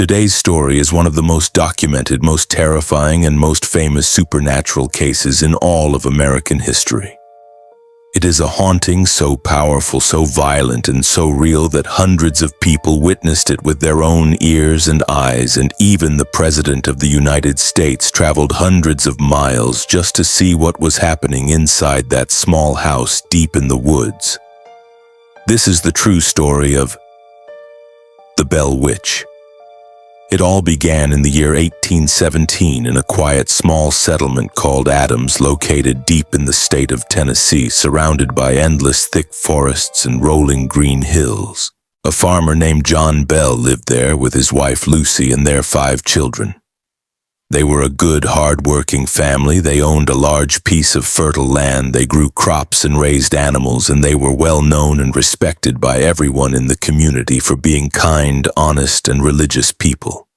Today's story is one of the most documented, most terrifying, and most famous supernatural cases in all of American history. It is a haunting so powerful, so violent, and so real that hundreds of people witnessed it with their own ears and eyes, and even the President of the United States traveled hundreds of miles just to see what was happening inside that small house deep in the woods. This is the true story of the Bell Witch. It all began in the year 1817 in a quiet small settlement called Adams, located deep in the state of Tennessee, surrounded by endless thick forests and rolling green hills. A farmer named John Bell lived there with his wife Lucy and their 5 children. They were a good, hard-working family. They owned a large piece of fertile land, they grew crops and raised animals, and they were well known and respected by everyone in the community for being kind, honest, and religious people.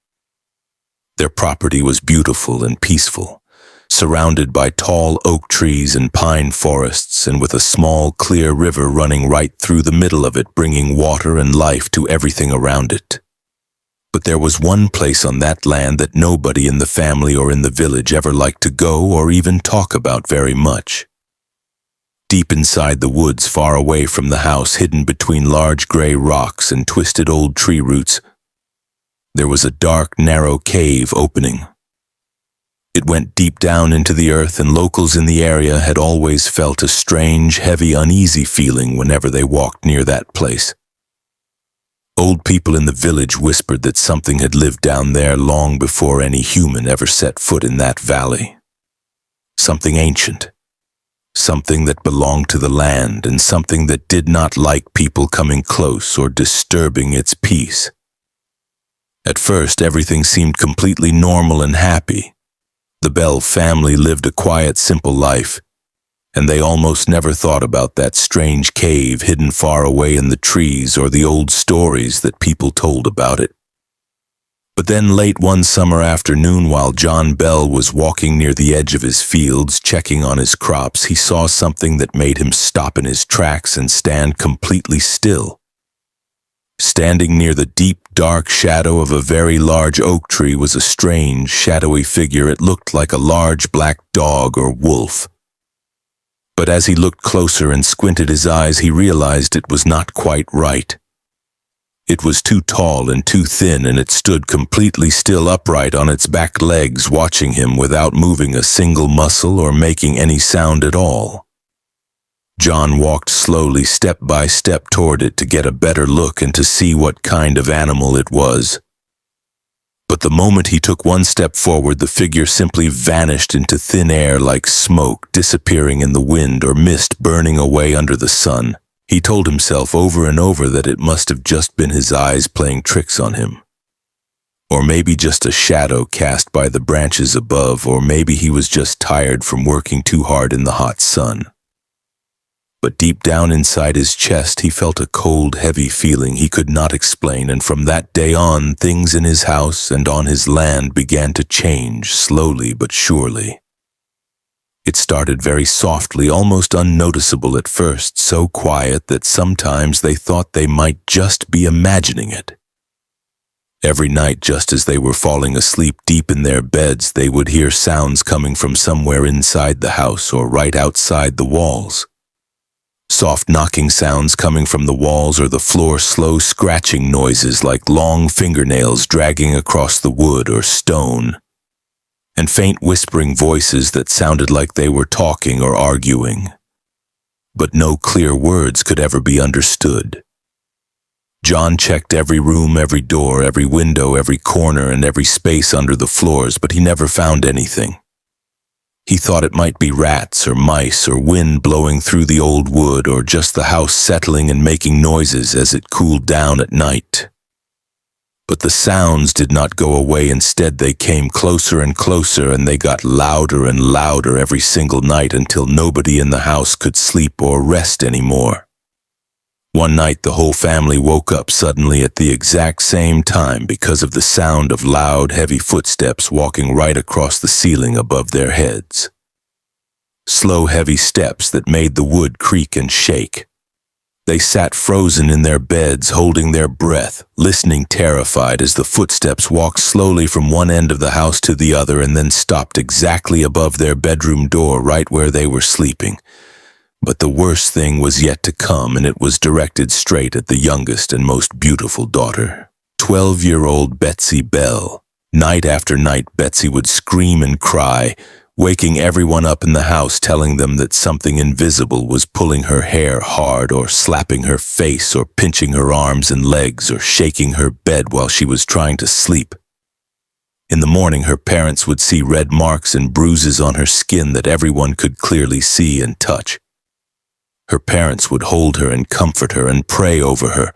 Their property was beautiful and peaceful, surrounded by tall oak trees and pine forests, and with a small, clear river running right through the middle of it, bringing water and life to everything around it. But there was one place on that land that nobody in the family or in the village ever liked to go or even talk about very much. Deep inside the woods, far away from the house, hidden between large gray rocks and twisted old tree roots, there was a dark, narrow cave opening. It went deep down into the earth, and locals in the area had always felt a strange, heavy, uneasy feeling whenever they walked near that place. Old people in the village whispered that something had lived down there long before any human ever set foot in that valley. Something ancient, something that belonged to the land, and something that did not like people coming close or disturbing its peace. At first, everything seemed completely normal and happy. The Bell family lived a quiet, simple life, and they almost never thought about that strange cave hidden far away in the trees or the old stories that people told about it. But then late one summer afternoon, while John Bell was walking near the edge of his fields, checking on his crops, he saw something that made him stop in his tracks and stand completely still. Standing near the deep, dark shadow of a very large oak tree was a strange, shadowy figure. It looked like a large black dog or wolf. But as he looked closer and squinted his eyes, he realized it was not quite right. It was too tall and too thin, and it stood completely still, upright on its back legs, watching him without moving a single muscle or making any sound at all. John walked slowly, step by step, toward it to get a better look and to see what kind of animal it was. But the moment he took one step forward, the figure simply vanished into thin air like smoke, disappearing in the wind or mist burning away under the sun. He told himself over and over that it must have just been his eyes playing tricks on him. Or maybe just a shadow cast by the branches above, or maybe he was just tired from working too hard in the hot sun. But deep down inside his chest, he felt a cold, heavy feeling he could not explain, and from that day on, things in his house and on his land began to change, slowly but surely. It started very softly, almost unnoticeable at first, so quiet that sometimes they thought they might just be imagining it. Every night, just as they were falling asleep deep in their beds, they would hear sounds coming from somewhere inside the house or right outside the walls. Soft knocking sounds coming from the walls or the floor, slow scratching noises like long fingernails dragging across the wood or stone, and faint whispering voices that sounded like they were talking or arguing. But no clear words could ever be understood. John checked every room, every door, every window, every corner, and every space under the floors, but he never found anything. He thought it might be rats or mice or wind blowing through the old wood, or just the house settling and making noises as it cooled down at night. But the sounds did not go away. Instead, they came closer and closer, and they got louder and louder every single night until nobody in the house could sleep or rest anymore. One night, the whole family woke up suddenly at the exact same time because of the sound of loud, heavy footsteps walking right across the ceiling above their heads. Slow, heavy steps that made the wood creak and shake. They sat frozen in their beds, holding their breath, listening terrified as the footsteps walked slowly from one end of the house to the other and then stopped exactly above their bedroom door right where they were sleeping. But the worst thing was yet to come, and it was directed straight at the youngest and most beautiful daughter, 12-year-old Betsy Bell. Night after night, Betsy would scream and cry, waking everyone up in the house, telling them that something invisible was pulling her hair hard or slapping her face or pinching her arms and legs or shaking her bed while she was trying to sleep. In the morning, her parents would see red marks and bruises on her skin that everyone could clearly see and touch. Her parents would hold her and comfort her and pray over her,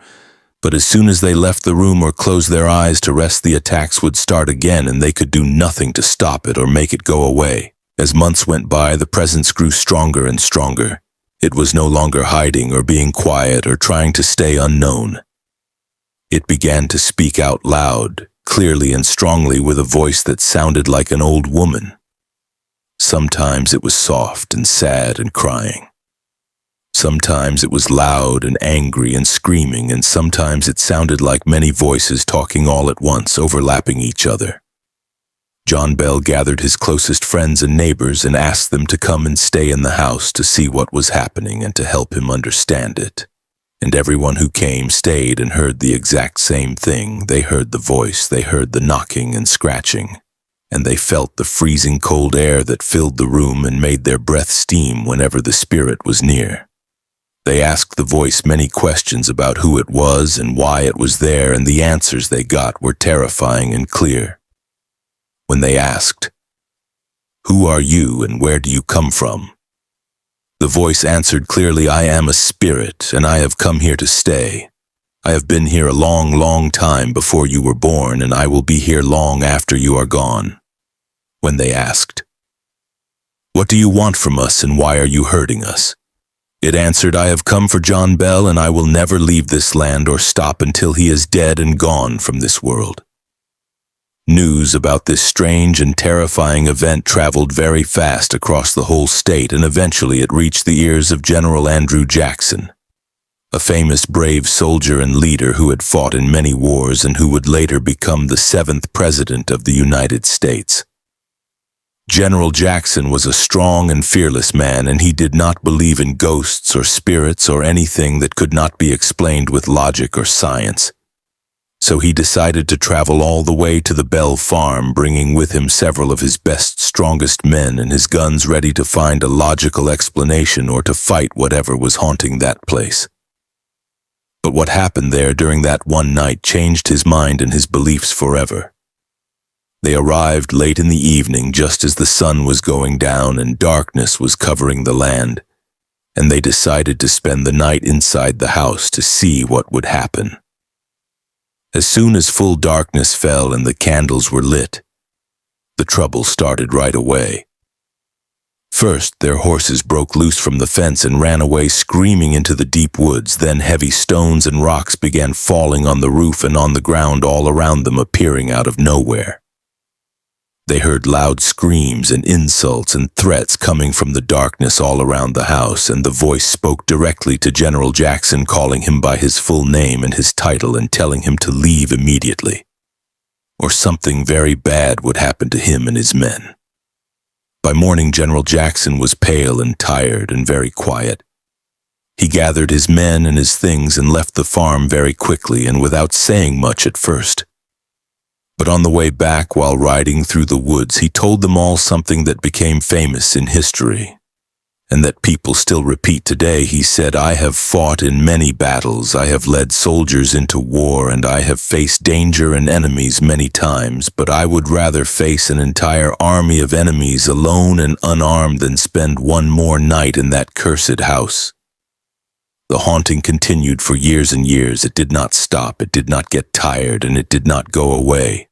but as soon as they left the room or closed their eyes to rest, the attacks would start again, and they could do nothing to stop it or make it go away. As months went by, the presence grew stronger and stronger. It was no longer hiding or being quiet or trying to stay unknown. It began to speak out loud, clearly and strongly, with a voice that sounded like an old woman. Sometimes it was soft and sad and crying. Sometimes it was loud and angry and screaming, and sometimes it sounded like many voices talking all at once, overlapping each other. John Bell gathered his closest friends and neighbors and asked them to come and stay in the house to see what was happening and to help him understand it. And everyone who came stayed and heard the exact same thing. They heard the voice, they heard the knocking and scratching, and they felt the freezing cold air that filled the room and made their breath steam whenever the spirit was near. They asked the voice many questions about who it was and why it was there, and the answers they got were terrifying and clear. When they asked, "Who are you and where do you come from?" the voice answered clearly, "I am a spirit, and I have come here to stay. I have been here a long, long time before you were born, and I will be here long after you are gone." When they asked, "What do you want from us and why are you hurting us?" it answered, "I have come for John Bell, and I will never leave this land or stop until he is dead and gone from this world." News about this strange and terrifying event traveled very fast across the whole state, and eventually it reached the ears of General Andrew Jackson, a famous brave soldier and leader who had fought in many wars and who would later become the 7th President of the United States. General Jackson was a strong and fearless man, and he did not believe in ghosts or spirits or anything that could not be explained with logic or science. So he decided to travel all the way to the Bell farm, bringing with him several of his best, strongest men and his guns ready to find a logical explanation or to fight whatever was haunting that place. But what happened there during that one night changed his mind and his beliefs forever. They arrived late in the evening, just as the sun was going down and darkness was covering the land, and they decided to spend the night inside the house to see what would happen. As soon as full darkness fell and the candles were lit, the trouble started right away. First, their horses broke loose from the fence and ran away screaming into the deep woods. Then heavy stones and rocks began falling on the roof and on the ground all around them, appearing out of nowhere. They heard loud screams and insults and threats coming from the darkness all around the house, and the voice spoke directly to General Jackson, calling him by his full name and his title and telling him to leave immediately, or something very bad would happen to him and his men. By morning, General Jackson was pale and tired and very quiet. He gathered his men and his things and left the farm very quickly and without saying much at first. But on the way back, while riding through the woods, he told them all something that became famous in history, and that people still repeat today. He said, "I have fought in many battles, I have led soldiers into war, and I have faced danger and enemies many times, but I would rather face an entire army of enemies alone and unarmed than spend one more night in that cursed house." The haunting continued for years and years. It did not stop, it did not get tired, and it did not go away,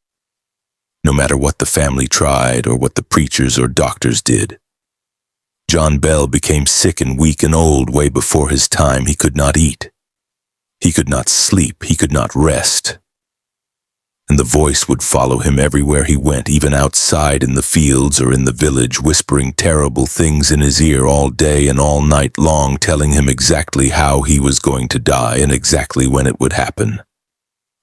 no matter what the family tried or what the preachers or doctors did. John Bell became sick and weak and old way before his time. He could not eat. He could not sleep. He could not rest. and the voice would follow him everywhere he went, even outside in the fields or in the village, whispering terrible things in his ear all day and all night long, telling him exactly how he was going to die and exactly when it would happen.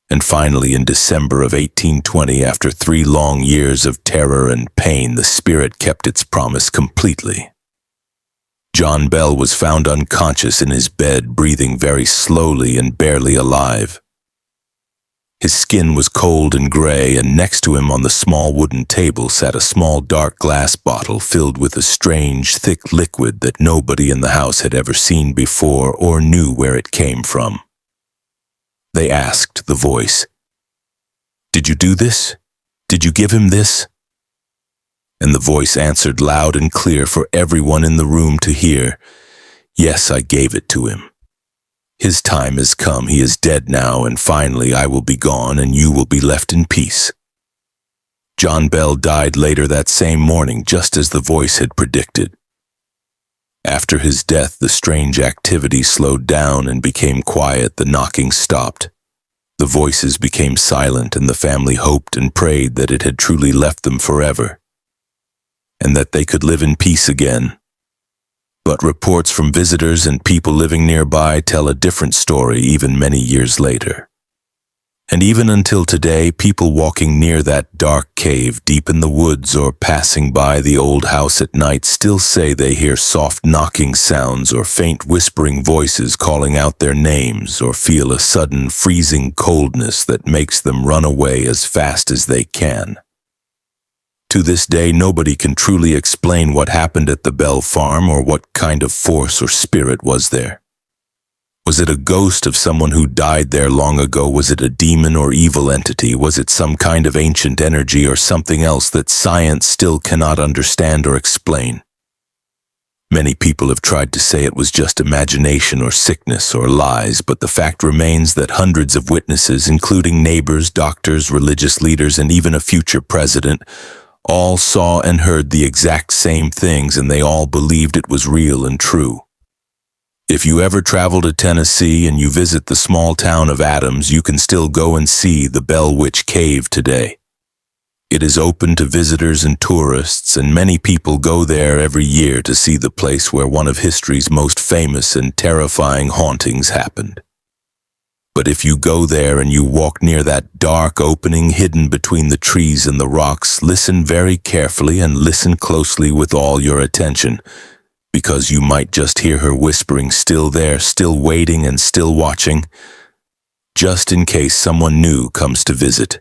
And finally, in December of 1820, after 3 long years of terror and pain, the spirit kept its promise completely. John Bell was found unconscious in his bed, breathing very slowly and barely alive. His skin was cold and gray, and next to him on the small wooden table sat a small dark glass bottle filled with a strange, thick liquid that nobody in the house had ever seen before or knew where it came from. They asked the voice, "Did you do this? Did you give him this?" And the voice answered loud and clear for everyone in the room to hear, "Yes, I gave it to him. His time has come, he is dead now, and finally I will be gone and you will be left in peace." John Bell died later that same morning, just as the voice had predicted. After his death, the strange activity slowed down and became quiet. The knocking stopped. The voices became silent, and the family hoped and prayed that it had truly left them forever, and that they could live in peace again. But reports from visitors and people living nearby tell a different story even many years later. And even until today, people walking near that dark cave deep in the woods or passing by the old house at night still say they hear soft knocking sounds or faint whispering voices calling out their names, or feel a sudden freezing coldness that makes them run away as fast as they can. To this day, nobody can truly explain what happened at the Bell farm or what kind of force or spirit was there. Was it a ghost of someone who died there long ago? Was it a demon or evil entity? Was it some kind of ancient energy or something else that science still cannot understand or explain? Many people have tried to say it was just imagination or sickness or lies, but the fact remains that hundreds of witnesses, including neighbors, doctors, religious leaders, and even a future president, all saw and heard the exact same things, and they all believed it was real and true. If you ever travel to Tennessee and you visit the small town of Adams, you can still go and see the Bell Witch Cave today. It is open to visitors and tourists, and many people go there every year to see the place where one of history's most famous and terrifying hauntings happened. But if you go there and you walk near that dark opening hidden between the trees and the rocks, listen very carefully and listen closely with all your attention, because you might just hear her whispering, still there, still waiting and still watching, just in case someone new comes to visit.